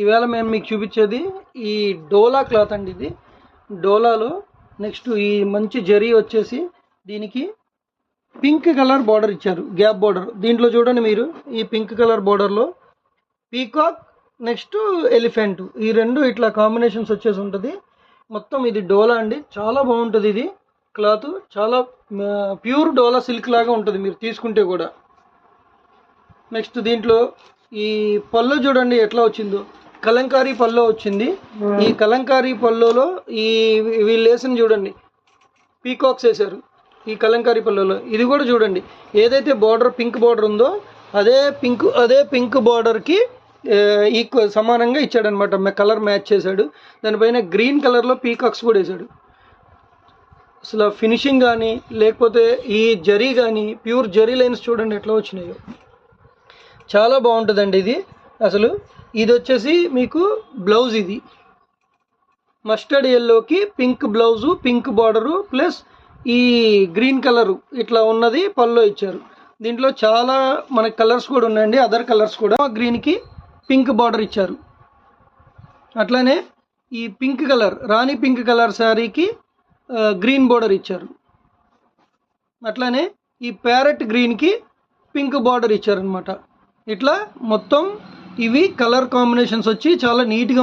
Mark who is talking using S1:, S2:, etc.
S1: ఈవేళ మేము మీకు చూపించేది ఈ డోలా క్లాత్ అండి. ఇది డోలాలో నెక్స్ట్ ఈ మంచి జరీ వచ్చేసి దీనికి పింక్ కలర్ బార్డర్ ఇచ్చారు, గ్యాప్ బార్డర్. దీంట్లో చూడండి మీరు, ఈ పింక్ కలర్ బార్డర్లో పీకాక్ నెక్స్ట్ ఎలిఫెంట్, ఈ రెండు ఇట్లా కాంబినేషన్స్ వచ్చేసి ఉంటుంది. మొత్తం ఇది డోలా అండి, చాలా బాగుంటుంది. ఇది క్లాత్ చాలా ప్యూర్ డోలా సిల్క్ లాగా ఉంటుంది మీరు తీసుకుంటే కూడా. నెక్స్ట్ దీంట్లో ఈ పళ్ళు చూడండి ఎట్లా వచ్చిందో, కలంకారీ పళ్ళు వచ్చింది. ఈ కలంకారీ పళ్ళులో ఈ వీళ్ళు వేసిన చూడండి పీకాక్స్ వేశారు ఈ కలంకారీ పళ్ళులో. ఇది కూడా చూడండి, ఏదైతే బార్డర్ పింక్ బార్డర్ ఉందో అదే పింక్ బార్డర్కి ఈక్వల్ సమానంగా ఇచ్చాడనమాట. కలర్ మ్యాచ్ చేశాడు. దానిపైన గ్రీన్ కలర్లో పీకాక్స్ కూడా వేశాడు. అసలు ఫినిషింగ్ కానీ లేకపోతే ఈ జరీ కానీ ప్యూర్ జరీ లైన్స్ చూడండి ఎట్లా వచ్చినాయో, చాలా బాగుంటుందండి ఇది. అసలు ఇది వచ్చేసి మీకు బ్లౌజ్, ఇది మస్టర్డ్ ఎల్లోకి pink blouse, pink border plus ఈ గ్రీన్ కలరు ఇట్లా ఉన్నది పళ్ళు ఇచ్చారు. దీంట్లో చాలా మనకి కలర్స్ కూడా ఉన్నాయండి, అదర్ కలర్స్ కూడా. గ్రీన్కి పింక్ బార్డర్ ఇచ్చారు. అట్లానే ఈ పింక్ కలర్ రాణి పింక్ కలర్ శారీకి గ్రీన్ బార్డర్ ఇచ్చారు. అట్లానే ఈ ప్యారెట్ గ్రీన్కి పింక్ బార్డర్ ఇచ్చారనమాట. ఇట్లా మొత్తం ఇవి కలర్ కాంబినేషన్స్ వచ్చి చాలా నీట్గా